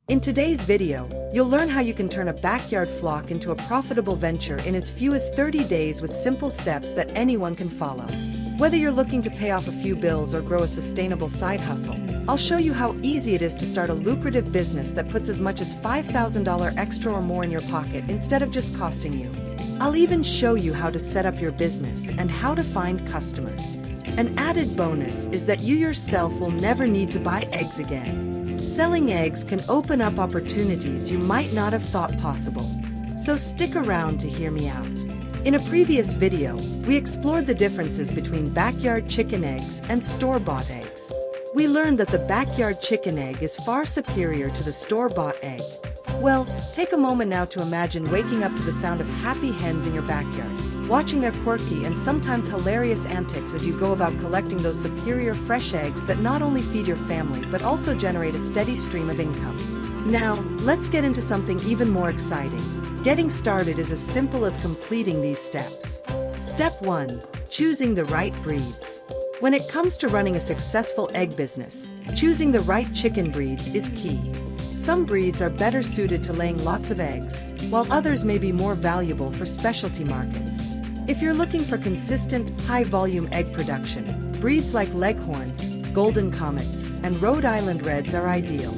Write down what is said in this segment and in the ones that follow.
In today's video, you'll learn how you can turn a backyard flock into a profitable venture in as few as 30 days with simple steps that anyone can follow. Whether you're looking to pay off a few bills or grow a sustainable side hustle, I'll show you how easy it is to start a lucrative business that puts as much as $5,000 extra or more in your pocket instead of just costing you. I'll even show you how to set up your business and how to find customers. An added bonus is that you yourself will never need to buy eggs again. Selling eggs can open up opportunities you might not have thought possible. So stick around to hear me out. In a previous video, we explored the differences between backyard chicken eggs and store-bought eggs. We learned that the backyard chicken egg is far superior to the store-bought egg. Well, take a moment now to imagine waking up to the sound of happy hens in your backyard, watching their quirky and sometimes hilarious antics as you go about collecting those superior fresh eggs that not only feed your family but also generate a steady stream of income. Now, let's get into something even more exciting. Getting started is as simple as completing these steps. Step 1. Choosing the right breeds. When it comes to running a successful egg business, choosing the right chicken breeds is key. Some breeds are better suited to laying lots of eggs, while others may be more valuable for specialty markets. If you're looking for consistent, high-volume egg production, breeds like Leghorns, Golden Comets, and Rhode Island Reds are ideal.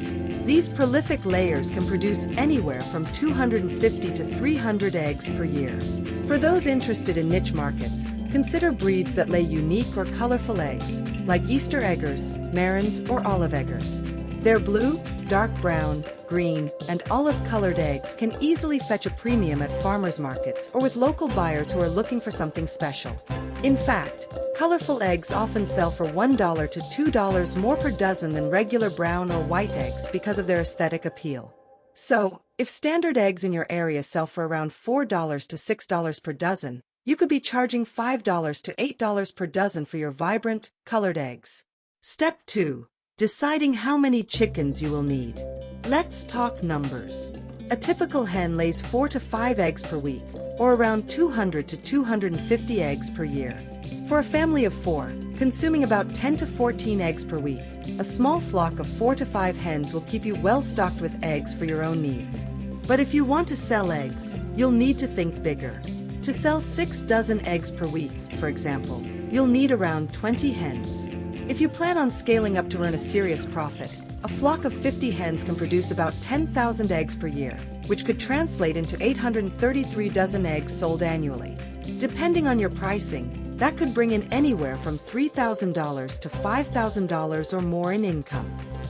These prolific layers can produce anywhere from 250 to 300 eggs per year. For those interested in niche markets, consider breeds that lay unique or colorful eggs, like Easter eggers, Marans, or olive eggers. Their blue, dark brown, green, and olive-colored eggs can easily fetch a premium at farmers markets or with local buyers who are looking for something special. In fact, colorful eggs often sell for $1 to $2 more per dozen than regular brown or white eggs because of their aesthetic appeal. So, if standard eggs in your area sell for around $4 to $6 per dozen, you could be charging $5 to $8 per dozen for your vibrant, colored eggs. Step 2. Deciding how many chickens you will need. Let's talk numbers. A typical hen lays 4 to 5 eggs per week, or around 200 to 250 eggs per year. For a family of 4, consuming about 10 to 14 eggs per week, a small flock of 4 to 5 hens will keep you well stocked with eggs for your own needs. But if you want to sell eggs, you'll need to think bigger. To sell 6 dozen eggs per week, for example, you'll need around 20 hens. If you plan on scaling up to earn a serious profit, a flock of 50 hens can produce about 10,000 eggs per year, which could translate into 833 dozen eggs sold annually. Depending on your pricing, that could bring in anywhere from $3,000 to $5,000 or more in income.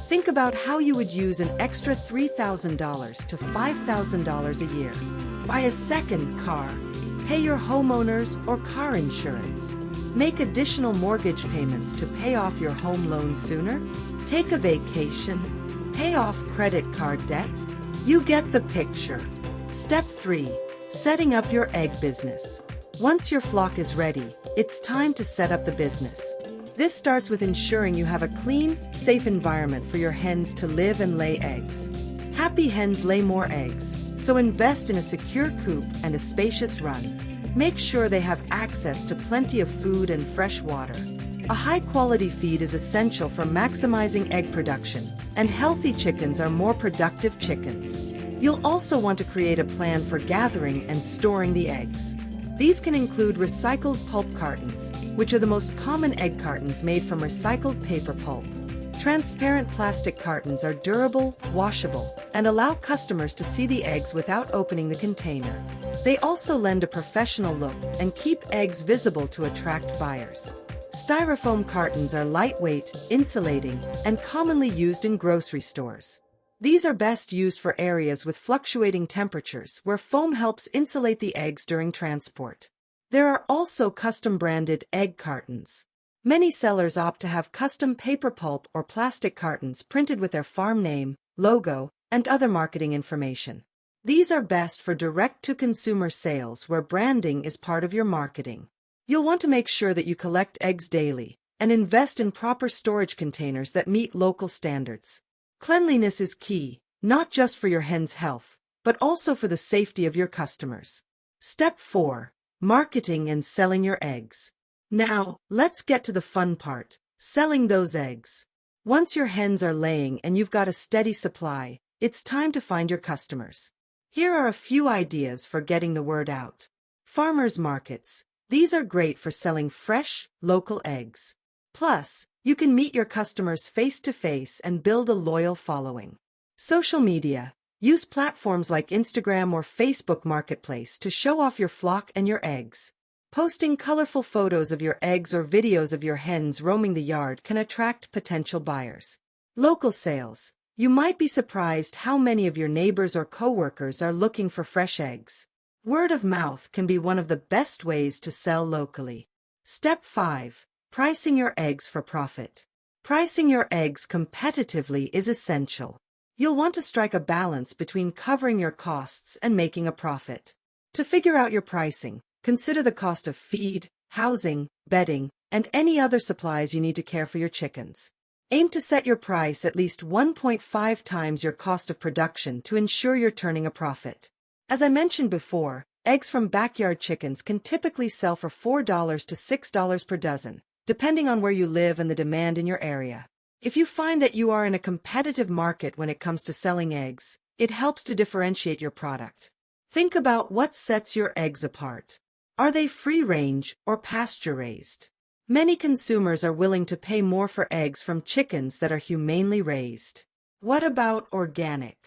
Think about how you would use an extra $3,000 to $5,000 a year. Buy a second car. Pay your homeowners or car insurance. Make additional mortgage payments to pay off your home loan sooner? Take a vacation? Pay off credit card debt? You get the picture. Step 3. Setting up your egg business. Once your flock is ready, it's time to set up the business. This starts with ensuring you have a clean, safe environment for your hens to live and lay eggs. Happy hens lay more eggs, so invest in a secure coop and a spacious run. Make sure they have access to plenty of food and fresh water. A high-quality feed is essential for maximizing egg production, and healthy chickens are more productive chickens. You'll also want to create a plan for gathering and storing the eggs. These can include recycled pulp cartons, which are the most common egg cartons made from recycled paper pulp. Transparent plastic cartons are durable, washable, and allow customers to see the eggs without opening the container. They also lend a professional look and keep eggs visible to attract buyers. Styrofoam cartons are lightweight, insulating, and commonly used in grocery stores. These are best used for areas with fluctuating temperatures where foam helps insulate the eggs during transport. There are also custom-branded egg cartons. Many sellers opt to have custom paper pulp or plastic cartons printed with their farm name, logo, and other marketing information. These are best for direct-to-consumer sales where branding is part of your marketing. You'll want to make sure that you collect eggs daily and invest in proper storage containers that meet local standards. Cleanliness is key, not just for your hen's health, but also for the safety of your customers. Step 4. Marketing and selling your eggs. Now, let's get to the fun part, selling those eggs. Once your hens are laying and you've got a steady supply, it's time to find your customers. Here are a few ideas for getting the word out. Farmers markets. These are great for selling fresh, local eggs. Plus, you can meet your customers face to face and build a loyal following. Social media. Use platforms like Instagram or Facebook Marketplace to show off your flock and your eggs. Posting colorful photos of your eggs or videos of your hens roaming the yard can attract potential buyers. Local sales. You might be surprised how many of your neighbors or coworkers are looking for fresh eggs. Word of mouth can be one of the best ways to sell locally. Step 5. Pricing your eggs for profit. Pricing your eggs competitively is essential. You'll want to strike a balance between covering your costs and making a profit. To figure out your pricing, consider the cost of feed, housing, bedding, and any other supplies you need to care for your chickens. Aim to set your price at least 1.5 times your cost of production to ensure you're turning a profit. As I mentioned before, eggs from backyard chickens can typically sell for $4 to $6 per dozen, depending on where you live and the demand in your area. If you find that you are in a competitive market when it comes to selling eggs, it helps to differentiate your product. Think about what sets your eggs apart. Are they free-range or pasture-raised? Many consumers are willing to pay more for eggs from chickens that are humanely raised. What about organic?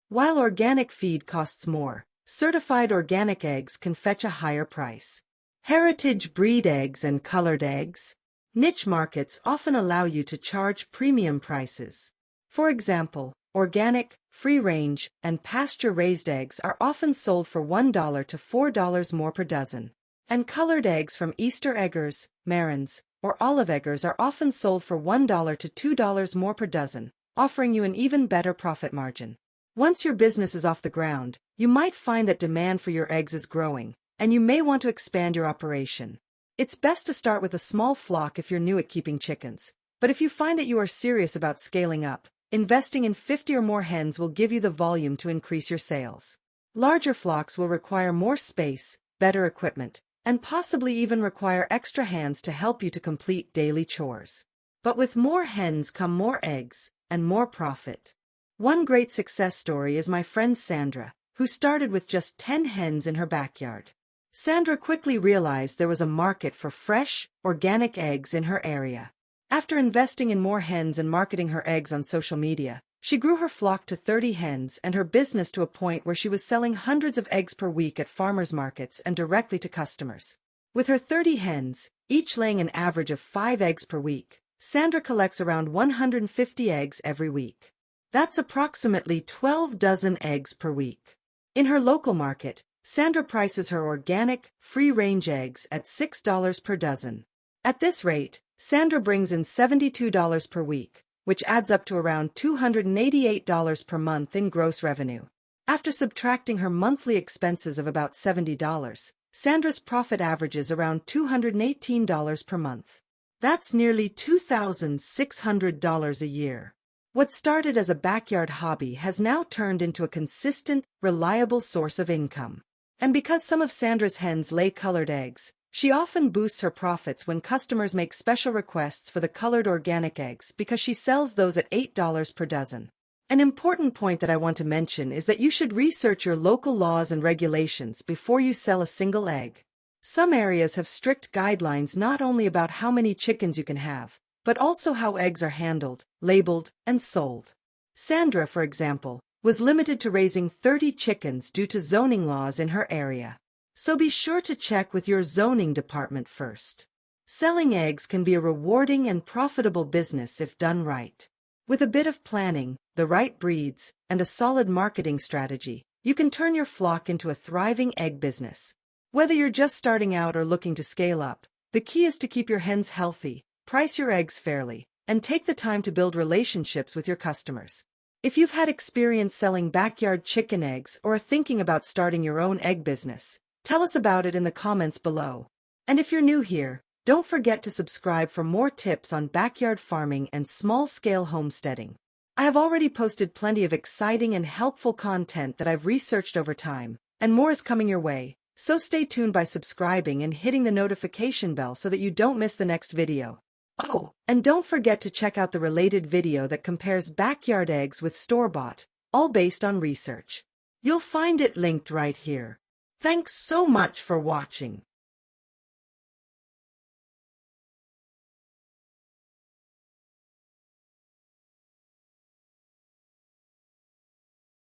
While organic feed costs more, certified organic eggs can fetch a higher price. Heritage breed eggs and colored eggs. Niche markets often allow you to charge premium prices. For example, organic, free-range, and pasture-raised eggs are often sold for $1 to $4 more per dozen. And colored eggs from Easter eggers, marrons, or olive eggers are often sold for $1 to $2 more per dozen, offering you an even better profit margin. Once your business is off the ground, you might find that demand for your eggs is growing, and you may want to expand your operation. It's best to start with a small flock if you're new at keeping chickens, but if you find that you are serious about scaling up, investing in 50 or more hens will give you the volume to increase your sales. Larger flocks will require more space, better equipment, and possibly even require extra hands to help you to complete daily chores. But with more hens come more eggs, and more profit. One great success story is my friend Sandra, who started with just 10 hens in her backyard. Sandra quickly realized there was a market for fresh, organic eggs in her area. After investing in more hens and marketing her eggs on social media, she grew her flock to 30 hens and her business to a point where she was selling hundreds of eggs per week at farmers markets and directly to customers. With her 30 hens, each laying an average of 5 eggs per week, Sandra collects around 150 eggs every week. That's approximately 12 dozen eggs per week. In her local market, Sandra prices her organic, free-range eggs at $6 per dozen. At this rate, Sandra brings in $72 per week, which adds up to around $288 per month in gross revenue. After subtracting her monthly expenses of about $70, Sandra's profit averages around $218 per month. That's nearly $2,600 a year. What started as a backyard hobby has now turned into a consistent, reliable source of income. And because some of Sandra's hens lay colored eggs, she often boosts her profits when customers make special requests for the colored organic eggs because she sells those at $8 per dozen. An important point that I want to mention is that you should research your local laws and regulations before you sell a single egg. Some areas have strict guidelines not only about how many chickens you can have, but also how eggs are handled, labeled, and sold. Sandra, for example, was limited to raising 30 chickens due to zoning laws in her area. So be sure to check with your zoning department first. Selling eggs can be a rewarding and profitable business if done right. With a bit of planning, the right breeds, and a solid marketing strategy, you can turn your flock into a thriving egg business. Whether you're just starting out or looking to scale up, the key is to keep your hens healthy, price your eggs fairly, and take the time to build relationships with your customers. If you've had experience selling backyard chicken eggs or are thinking about starting your own egg business, tell us about it in the comments below. And if you're new here, don't forget to subscribe for more tips on backyard farming and small-scale homesteading. I have already posted plenty of exciting and helpful content that I've researched over time, and more is coming your way, so stay tuned by subscribing and hitting the notification bell so that you don't miss the next video. Oh, and don't forget to check out the related video that compares backyard eggs with store-bought. all based on research. You'll find it linked right here. Thanks so much for watching.